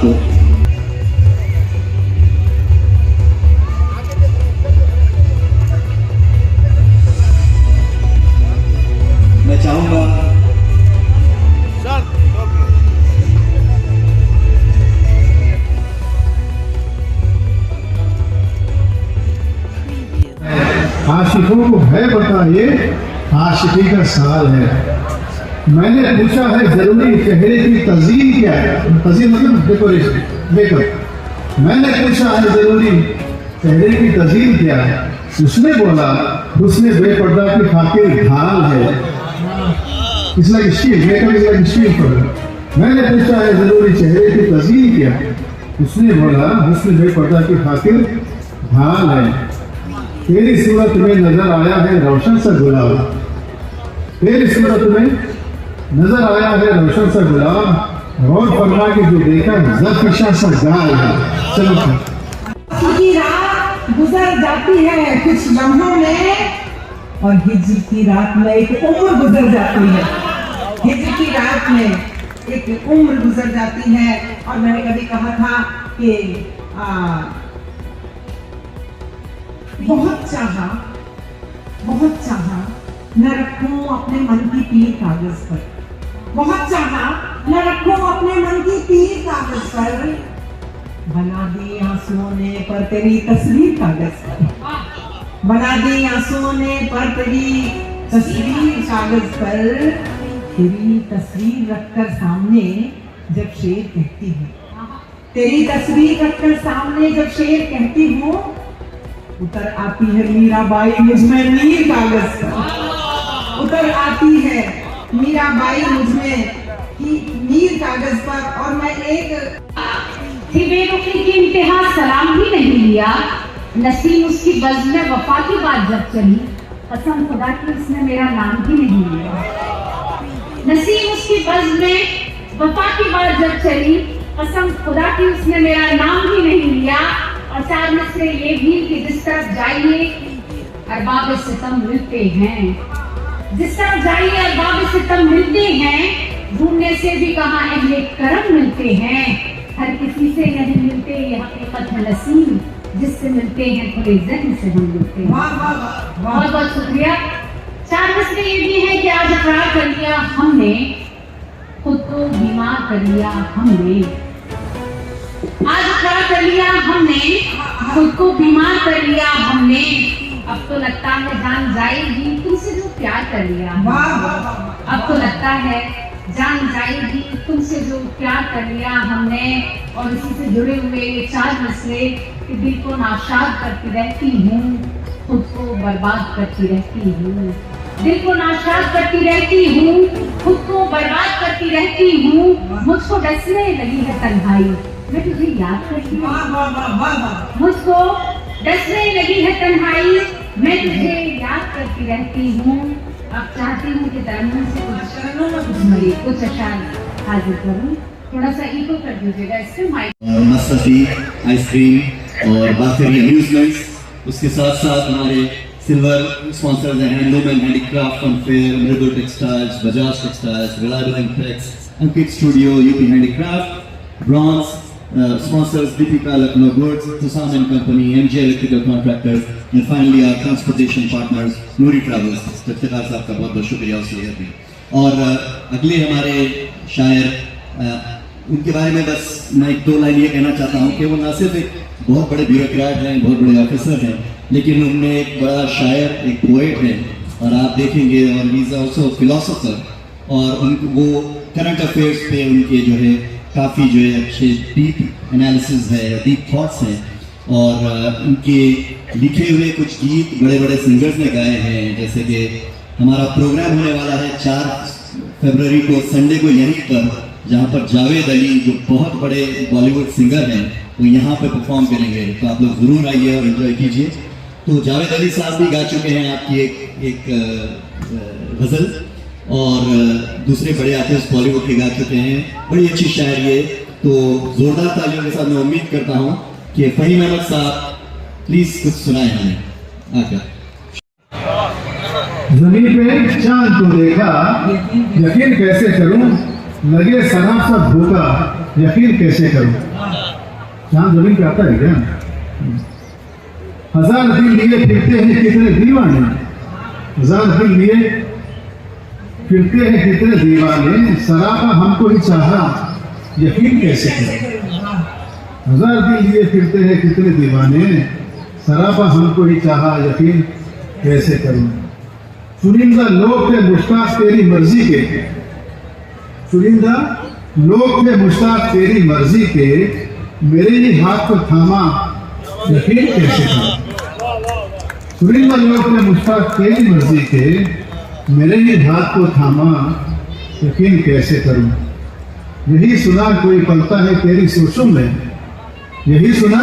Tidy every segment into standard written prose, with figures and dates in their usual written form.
आपको। मैं चाहूंगा आशिकों को है बताइए, आशिकी का साल है। मैंने पूछा है जरूरी चेहरे की तज़ीन क्या है, तज़ीन मतलब डेकोरेशन, मेकअप। मैंने पूछा है जरूरी चेहरे की तज़ीन क्या है, उसने बोला उसने बेपर्दा की खातिर ढाल है। It's like steel, makeup is like steel for. मैंने पूछा है जरूरी चेहरे की तज़ीन क्या है, उसने बोला उसने बेपर्दा की खातिर ढाल है। तेरी सूरत में नजर आया है रोशन सा गुलाब, तेरी सूरत में नजर आया है रोशन सा गुलाब, और फरमा के जो देखा ज़फ़िशा सा गाल है। चलो की रात गुजर जाती है कुछ लम्हों में, और हिज्र की रात में एक उम्र गुजर जाती है। हिज्र की रात में एक उम्र गुजर जाती है। और मैंने कभी कहा था कि बहुत चाहा न रखूं अपने मन की पीर कागज पर, बहुत चाहा न रखूं अपने मन की पीर कागज पर, बना दी आंसुओं ने पर तेरी तस्वीर कागज पर, बना दी आंसुओं ने पर तेरी तस्वीर कागज पर। तेरी तस्वीर रखकर सामने जब शेर कहती हूँ, तेरी तस्वीर रखकर सामने जब शेर कहती हूँ, उतर आती है मीराबाई मुझमें मीर कागज पर, उतर आती है मीराबाई मुझमें की मीर कागज पर। और मैं एक बेरुखी की इंतहा सलाम भी नहीं लिया, नसीम उसकी बज़्म में वफा की बात जब चली, कसम खुदा की उसने मेरा नाम भी नहीं लिया। नसीम उसकी बज़्म में वफा की बात जब चली, कसम खुदा की उसने मेरा नाम भी नहीं लिया। और चार मिसरे ये भी कि जिस तरफ जाइए अरबाब सितम मिलते हैं, जिस तरफ जाइए अरबाब सितम मिलते हैं, ढूंढने से भी कहाँ अहले करम मिलते हैं। हर किसी से नहीं मिलते ये हकीकत है नसीम, जिससे मिलते हैं खुले ज़हन से हम मिलते हैं। बहुत बहुत शुक्रिया। चार मिसरे ये भी है कि आज इकरार कर लिया हमने, खुद को बीमार कर लिया हमने, आज इकरार कर लिया हमने, खुद को बीमार कर लिया हमने। अब तो लगता है जान जाएगी तुमसे जो प्यार कर लिया, अब तो लगता है जान जाएगी तुमसे जो प्यार कर लिया हमने। और इसी से जुड़े हुए ये चार मसले कि दिल को नाशाद करती रहती हूँ, खुद को बर्बाद करती रहती हूँ, दिल को नाशाद करती रहती हूँ, खुद को बर्बाद करती रहती हूँ। मुझको डसने लगी है तन्हाई, मैं तुझे याद करती हूँ, मुझको डसने लगी है तन्हाई, मैं तुझे याद करती रहती हूँ। अब चाहती हूँ कि दरमियान से कुछ अशार हाजिर करूँ, थोड़ा सा इको कर दीजिएगा इससे माइक। मस्ती, आइसक्रीम और बाकी अम्यूजमेंट्स, उसके साथ साथ हमारे सिल्वर स्पॉन्सर्स हैं handloom and handicraft FunFair, Mridul textiles, Bajaj textiles, reliable impacts, Ankit studio, UP handicraft, bronze sponsors Deepika Lucknow Goods, Tusam and Company, MJ Electrical Contractors, and finally our transportation partners, Noori Travels। Iftikhar साहब का बहुत बहुत शुक्रिया उसके लिए भी। और अगले हमारे शायर, उनके बारे में बस मैं एक दो लाइन ये कहना चाहता हूँ कि वो ना सिर्फ एक बहुत बड़े ब्यूरोक्रेट हैं, बहुत बड़े ऑफिसर हैं, लेकिन उनमें एक बड़ा शायर, एक पोएट है, और आप देखेंगे, और ही इज ऑल्सो फिलोसोफर, और वो करंट अफेयर्स पे उनके जो है काफ़ी जो है अच्छे डीप एनालिसिस है, डीप थॉट्स हैं, और उनके लिखे हुए कुछ गीत बड़े बड़े सिंगर्स ने गाए हैं। जैसे कि हमारा प्रोग्राम होने वाला है 4 फरवरी को, संडे को, यहीं पर, जहाँ पर जावेद अली जो बहुत बड़े बॉलीवुड सिंगर हैं वो यहाँ पे परफॉर्म करेंगे, तो आप लोग ज़रूर आइए और एंजॉय कीजिए। तो जावेद अली साहब भी गा चुके हैं आपकी एक गज़ल, और दूसरे बड़े आर्टिस्ट बॉलीवुड के गा चुके हैं, बड़ी अच्छी शायरी है। तो जोरदार तालियों के साथ मैं उम्मीद करता हूँ कि फहीम अहमद साहब प्लीज कुछ सुनाए हमें आकर। जमीन पे चांद को देखा, यकीन कैसे करूं, लगे सना सा धोखा, यकीन कैसे करूं। चांद जमीन पे आता है क्या? हजार दिल लिए फिरते हैं कितने दीवाने, हजार दिल लिए फिरते हैं कितने दीवाने, सरापा हमको ही चाहा यकीन कैसे करें। हजार दिल लिए फिरते हैं कितने दीवाने, सरापा हमको ही चाहा यकीन कैसे करूं। चुनिंदा लोग थे मुश्ताक तेरी मर्जी के, चुनिंदा लोग थे मुश्ताक तेरी मर्जी के, मेरे ही हाथ को थामा यकीन कैसे करूं। चुनिंदा लोग थे मुश्ताक तेरी मर्जी के, मेरे ही हाथ को थामा यकीन कैसे करूं। यही सुना कोई पलता है तेरी सोचों में, यही सुना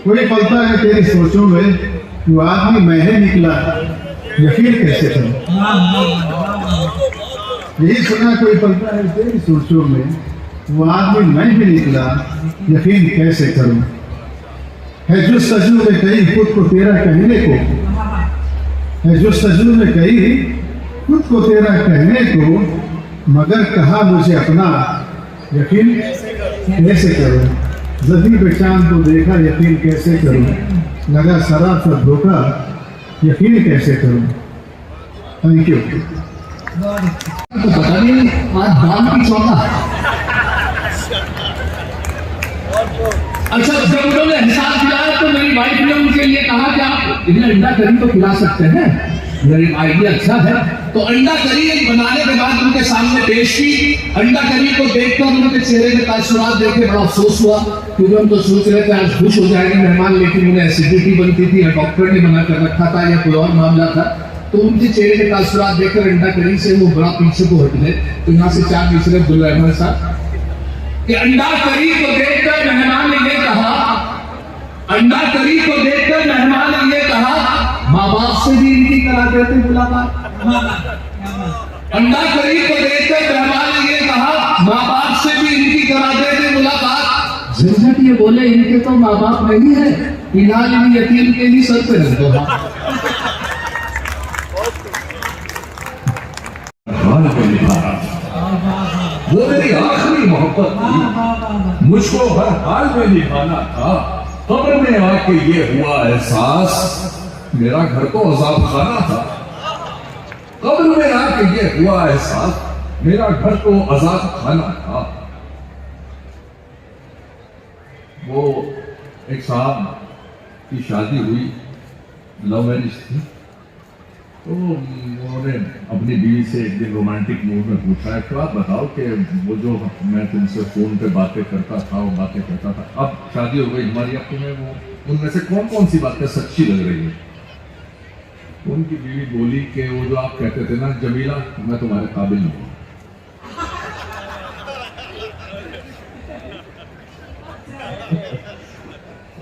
कोई पलता है तेरी सोचों में, वो आदमी मैं ही निकला यकीन कैसे करूं। यही सुना कोई पलता है तेरी सोचों में, वो आदमी मैं ही निकला यकीन कैसे करूं। है जो सजू में कही खुद को तेरा कहने को, है जो सजू में कही खुद को तेरा कहने को, मगर कहा मुझे अपना यकीन कैसे करूं। जभी बेचान को देखा यकीन कैसे करूं, लगा शराब का धोखा यकीन कैसे करूं। Thank you. तो पता नहीं आज दाम की चौथा। अच्छा, जब उन्होंने हिसाब खिलाया तो मेरी वाइफ ने उनके लिए कहा कि आप इन्हें अंडा करी तो खिला सकते हैं, मेरी आइडिया अच्छा है। तो अंडा करी बनाने के बाद उनके सामने पेश की। अंडा करी को देखकर उनके चेहरे में तासुरात देखे बड़ा अफसोस हुआ, क्योंकि हम तो सोच रहे थे आज खुश हो जाएंगे मेहमान, लेकिन उन्हें एसिडिटी बनती थी या डॉक्टर ने मना कर रखा था या कोई और मामला था। तो उनके चेहरे के तासुरात देखकर अंडा करी से वो बड़ा पीछे को हट गए। तो यहाँ से 4 तीसरे बुल रहे हमारे साथ कि अंडा करी को देखकर मेहमान ने ये कहा, अंडा करी को देखकर मेहमान ने ये कहा, माँ बाप से भी इनकी करा देते मुलाकात। अंडा करी को देखकर मेहमान ने ये कहा, माँ बाप से भी इनकी करा देते मुलाकात। झंझट ये बोले इनके तो माँ बाप नहीं है, इलाज भी यतीम के लिए सर पे रख दो। वो मेरी आखिरी मोहब्बत थी, मुझको हर हाल में निभाना था। कब्र में आके ये हुआ एहसास, मेरा घर तो अजाब खाना था। कब्र में आके ये हुआ एहसास, मेरा घर तो अजाब खाना था। वो एक साहब की शादी हुई, लव मैरिज थी। तो उन्होंने अपनी बीवी से एक दिन रोमांटिक मूड में पूछा, तो आप बताओ कि वो जो मैं तुमसे फोन पे बातें करता था, वो बातें करता था, अब शादी हो गई हमारी, अब तुम्हें वो उनमें से कौन कौन सी बातें सच्ची लग रही है। उनकी बीवी बोली कि वो जो आप कहते थे ना जमीला, मैं तुम्हारे काबिल नहीं हूं।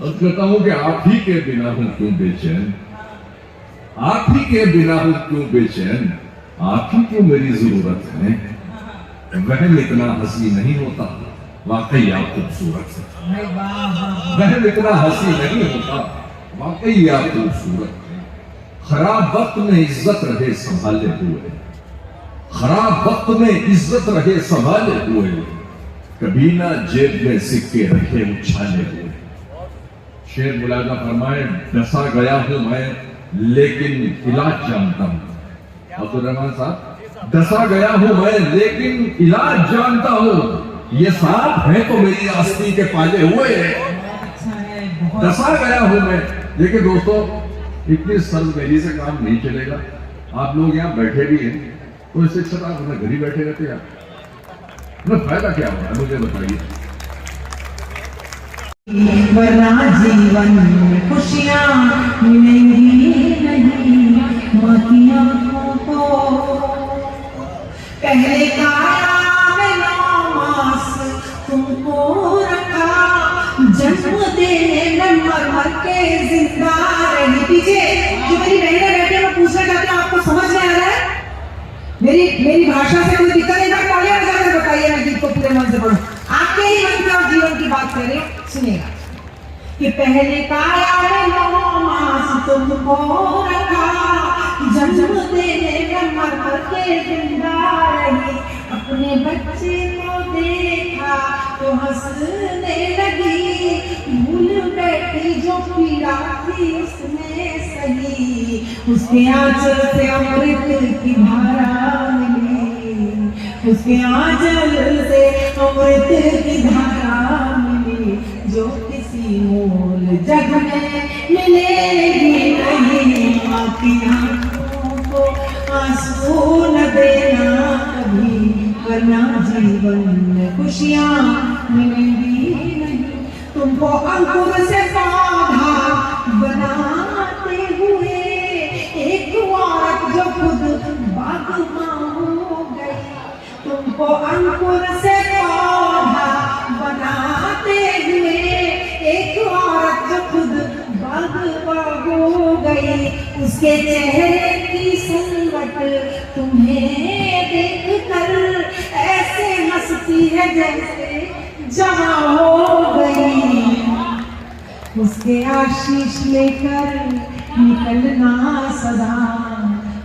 और कहता हूं कि आप ही के बिना हूं क्यों बेचैन, आप ही के बिना हूं क्यों बेचैन, आप ही क्यों मेरी जरूरत है। वहम इतना हंसी नहीं होता, वाकई आप खूबसूरत है। वहम इतना हंसी नहीं होता, वाकई आप खूबसूरत है। खराब वक्त में इज्जत रहे संभाले हुए, खराब वक्त में इज्जत रहे संभाले हुए, कभी ना जेब में सिक्के रखे उछाले हुए। शेर मुलाजा फरमाए, डसा गया हूं मैं लेकिन इलाज जानता हूं। अब्दुल रहमान साहब, डसा गया हूं मैं लेकिन इलाज जानता हूं। ये सांप है तो मेरी आस्ती के पाले हुए हैं। डसा गया हूं मैं, लेकिन दोस्तों इतनी सर्वमेरी से काम नहीं चलेगा। आप लोग यहाँ बैठे भी हैं तो इससे अच्छा आप अपने घर ही बैठे रहते हैं, फायदा क्या होगा मुझे बताइए। वरना जीवन में खुशियाँ मिलेंगी नहीं, माँ की आँखों को पहले काया में 9 मास तुमको रखा, जन्म देने में मर मर के जिंदा रही। पीछे जो मेरी बहनें बैठे मैं पूछना चाहती हूँ, आपको समझ में आ रहा है मेरी भाषा से कोई दिक्कत नहीं? तालियां बजाकर बताइए, मैं गीत को पूरे मन से पढ़ूं। आपके ही मन का जीवन की बात करें, सुनिएगा कि पहले काया में 9 मास तुमको रखा, जन्म देने में मर मर के जिंदा रही, अपने बच्चे को देखा तो हंसने लगी, भूल बैठी जो पीड़ा थी उसने सही, उसके आंचल से अमृत की धारा मिली, उसके आंचल से अमृत की धारा मिली, जो किसी मोल जग में मिलेगी नहीं। माँ की आंखों को आंसू न देना कभी, वरना जीवन में खुशियाँ मिलेंगी नहीं। तुमको अंकुर से पौधा बनाते हुए एक औरत जो खुद बागबान हो गई, तुमको अंकुर से पौधा बनाते हुए एक औरत जो खुद बागबान हो गई, उसके चेहरे की संगत तुम्हें देखकर ऐसे हंसती है जैसे जवां हो गई। उसके आशीष लेकर निकलना सदा,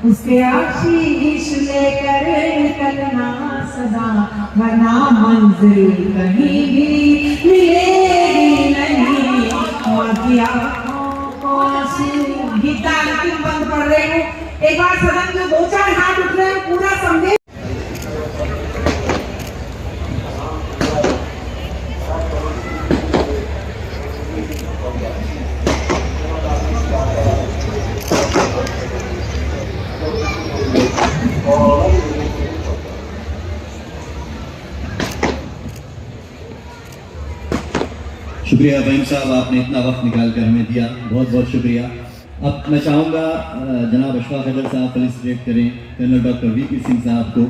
उसके आशीष लेकर निकलना सदा, वरना मंजिल कहीं भी मिलेगी नहीं। माँ की आँखों को आंसू। गीता अंतिम बंद पढ़ रही हूँ, एक बार सदन में 2-4 हाथ उठ रहे हैं, पूरा संदेश। शुक्रिया भाई साहब, आपने इतना वक्त निकाल कर हमें दिया, बहुत बहुत शुक्रिया। अब मैं चाहूँगा जनाब अशफाक हैदर साहब फेलिसिटेट करें कर्नल डॉक्टर वीपी सिंह साहब को।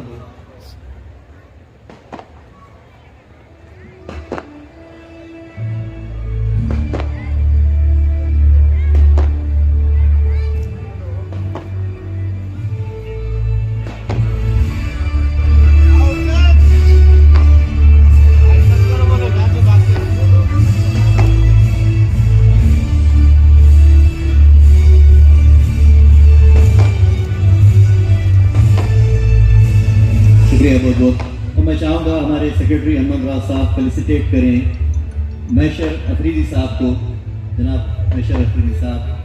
बहुत बहुत। तो मैं चाहूँगा हमारे सेक्रेटरी अहमद राज साहब फेलिसिटेट करें मैशर अफरीदी साहब को। जनाब मैशर अफरीदी साहब।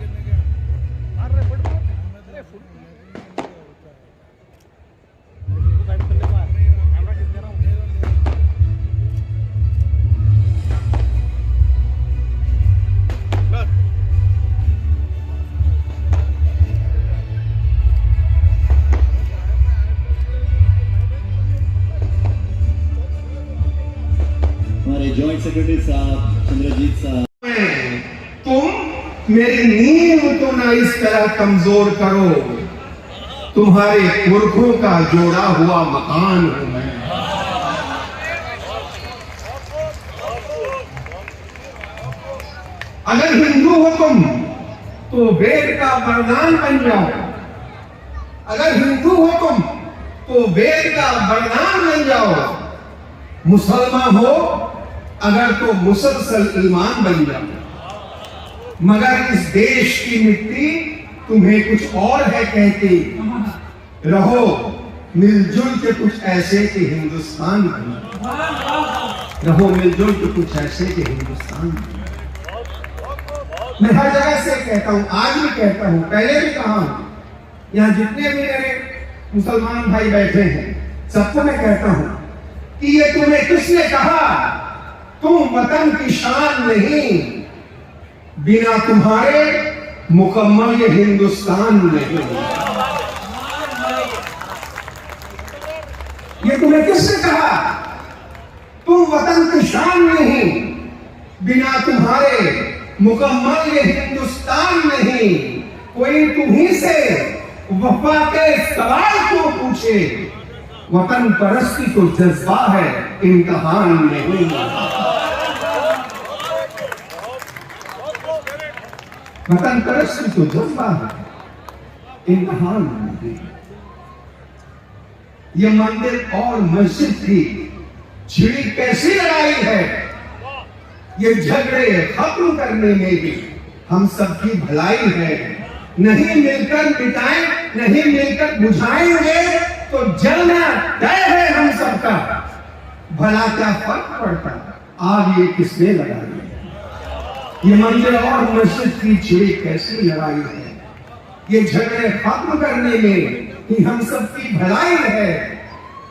जॉइंट सेक्रेटरी साहब चंद्रजीत साहब। तुम मेरी नींव तो ना इस तरह कमजोर करो, तुम्हारे पुरखों का जोड़ा हुआ मकान हूं मैं। अगर हिंदू हो तुम तो वेद का वरदान बन जाओ, अगर हिंदू हो तुम तो वेद का वरदान बन जाओ, मुसलमान हो अगर तो मुसलसल ईमान बन जाओ। मगर इस देश की मिट्टी तुम्हें कुछ और है कहती, रहो मिलजुल के कुछ ऐसे कि हिंदुस्तान बन जाए, रहो मिलजुल के कुछ ऐसे कि हिंदुस्तान बन जाए। मैं हर जगह से कहता हूं, आज भी कहता हूं, पहले भी कहा हूं, यहां जितने भी मेरे मुसलमान भाई बैठे हैं सबको मैं कहता हूं कि ये तुम्हें किसने कहा तुम वतन की शान नहीं, बिना तुम्हारे मुकम्मल ये हिंदुस्तान नहीं। ये तुम्हें किसने कहा तुम वतन की शान नहीं, बिना तुम्हारे मुकम्मल ये हिंदुस्तान नहीं। कोई तुम्ही से वफा के सवाल को पूछे, वतन परस्ती को जज्बा है इम्तिहान नहीं। वतन परस्ती को जज्बा है इम्तिहान नहीं। ये मंदिर और मस्जिद की छिड़ी कैसी लड़ाई है, ये झगड़े खत्म करने में भी हम सबकी भलाई है। नहीं मिलकर मिटाएं, नहीं मिलकर बुझाएंगे तो जलना तय है हम सबका। भला क्या फर्क पड़ता आग ये किसने लगाई है? ये मंदिर और मस्जिद की चिड़ी कैसी लड़ाई है? ये झगड़े खत्म करने में कि हम सबकी भलाई है,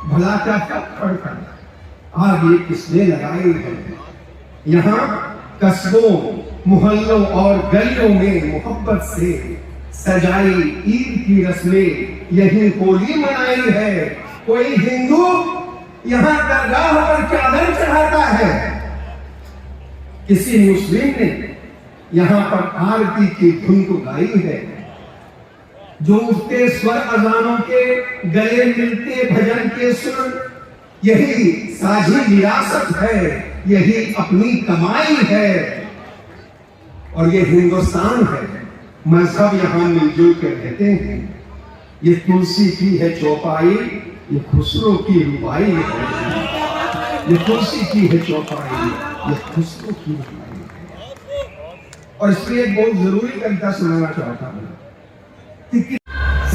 भला का फर्क पड़ता, आग ये किसने लगाई है? यहाँ कस्बों, मोहल्लों और गलियों में मोहब्बत से सजाई ईद की रस्में यही होली मनाई है। कोई हिंदू यहाँ दरगाह पर चादर चढ़ाता है, किसी मुस्लिम ने यहाँ पर आरती की धुन को गाई है। जो उठते स्वर अजानों के गले मिलते भजन के सुर, यही साझी विरासत है, यही अपनी कमाई है और ये हिंदुस्तान है। मजहब यहाँ मिलजुल के रहते हैं। ये तुलसी की है चौपाई, ये खुसरो की रुबाई है। ये तुलसी की है चौपाई, ये खुसरो की रुबाई है। और इसलिए एक बहुत जरूरी कविता सुनाना चाहता हूँ।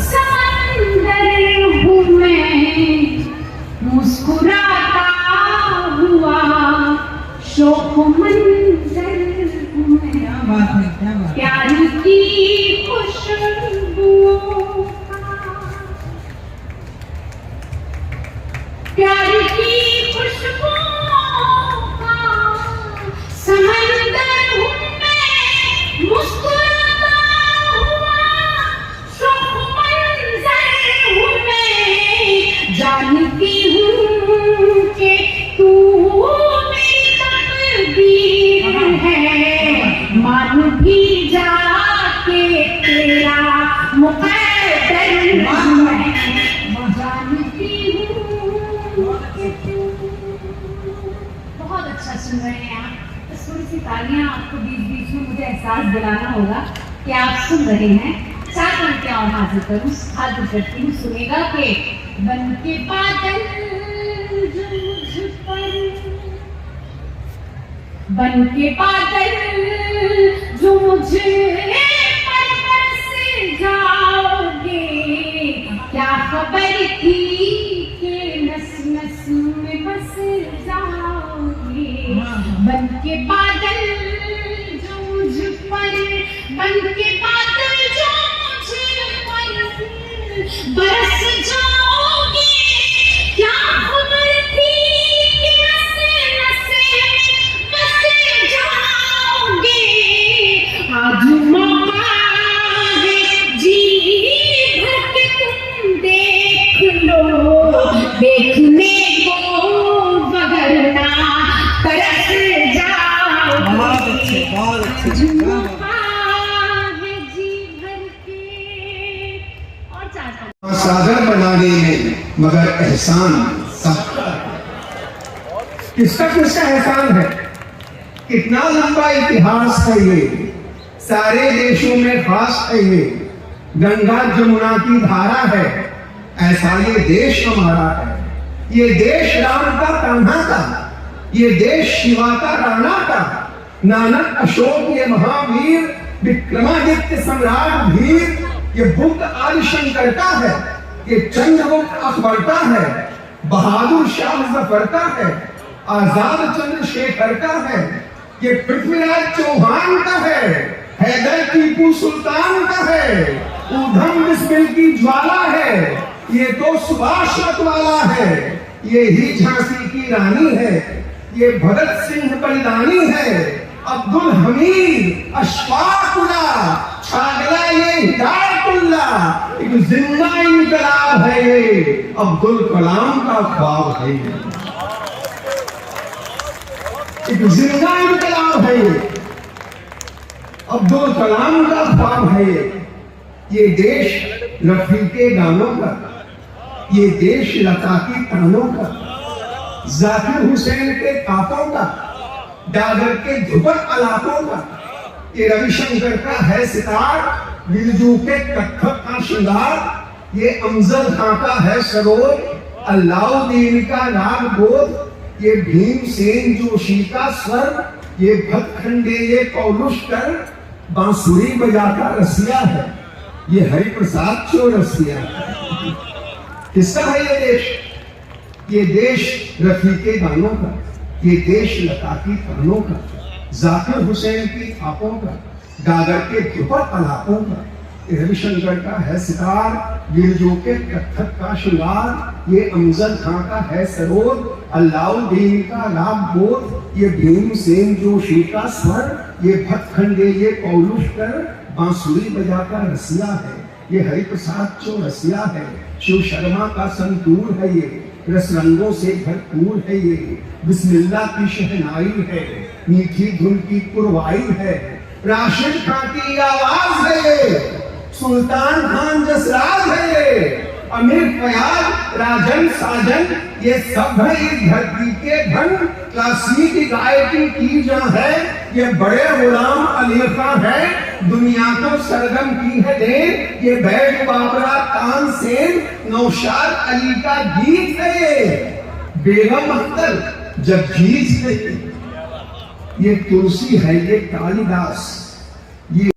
समंदर हूँ मैं मुस्कुराता हुआ, शोक मंजर हूँ मैं प्यार की खुशबुओं का, प्यार की खुशबुओं का समंदर हूँ मैं मुस्कुराता हुआ, शोक मंजर हूँ मैं, जानती हूँ कि तू मेरी तकदीर है, मान भी जाके तेरा मुकद्दर मैं, जानती हूँ कि तू। बहुत अच्छा सुन रहे हैं आप। बस थोड़ी सी तालियां आपको बीच बीच में मुझे एहसास दिलाना होगा कि आप सुन रहे हैं। चार पंक्तियां और हाजिर करूं, हाजिर करती हूँ, सुनेगा कि बन के बादल जो मुझ पर, बन के बादल जो मुझे पर बरस जाओगे, क्या खबर थी कि नस नस में बस जाओगे। बन के बादल जो मुझ पर, बन के बादल जो मुझ पर बरस जाओगे, क्या खबर थी कि नस नस में बस जाओगे। आज मौका है जी भर के तुम देख लो, देखने को वगरना तरस जाओगे। आज मौका है जी भर के। और चार सागर बनाने में मगर एहसान सबका है। किसका किसका एहसान है? कितना लंबा इतिहास है ये, सारे देशों में खास है ये। गंगा जमुना की धारा है, ऐसा ये देश हमारा है। ये देश राम का कान्हा का, ये देश शिवा का राणा का, नानक अशोक ये महावीर, विक्रमादित्य सम्राट धीर, ये बुद्ध आदि शंकर का है, ये चंद्रगुप्त अकबर का है, बहादुर शाह जफर का है, आजाद चंद्रशेखर का है, ये पृथ्वीराज चौहान का है, हैदर टीपू सुल्तान का है, ऊधम बिस्मिल की ज्वाला है, ये तो सुभाष मतवाला है, ये ही झांसी की रानी है, ये भगत सिंह बलिदानी है, अब्दुल हमीद अशफाकुल्लाह छागला ये हिदायतुल्लाह, एक जिंदा इनकलाब है ये, अब्दुल कलाम का ख्वाब है ये, एक जिंदा इनकलाब है ये, अब्दुल कलाम का ख्वाब है ये देश रफी के गानों का, ये देश लता की तानों का, जाकिर हुसैन के कापों का, डागर के धुपन अलापों का, ये रविशंकर का है सितार, बिरजू के कत्थक का श्रृंगार, ये अमजद खां का है सरोज, अल्लाउद्दीन का राग बोध, ये भीमसेन जोशी का स्वर, ये भतखंडे ये पौलुष्कर, बांसुरी बजाता रसिया है, ये हरिप्रसाद चौरसिया है। किसका है ये देश? ये देश रफी के गानों का, ये देश लता की तनों का, जाकिर हुसैन की थापों का, गागर के ध्रुपद अलापों का, ये रविशंकर का है सितार, गिरजो के कत्थक का श्रृंगार, ये अमजद खां का है सरोद, अल्लाउद्दीन का राग बोध, ये भीमसेन जोशी का स्वर, ये भटखंडे ये पौलुष्कर बांसुरी बजाता रसिया है, ये हरिप्रसाद चौरसिया है, शिव शर्मा का संतूर है, ये रस रंगों से भरपूर है, ये बिस्मिल्लाह की शहनाई है, मीठी धुन की पुरवाई है, राशिद खान की आवाज है ये, सुल्तान खान जसराज है ये, अमीर फयाज राजन साजन ये सब है इस धरती के धन, क्लासिक गायकी की जहाँ है ये बड़े गुलाम अली खां है, दुनिया को सरगम की है देर ये बैग बाबरा तानसेन, नौशाद अली का गीत है ये, बेगम अख्तर जब जीत है ये तुलसी है ये कालिदास, ये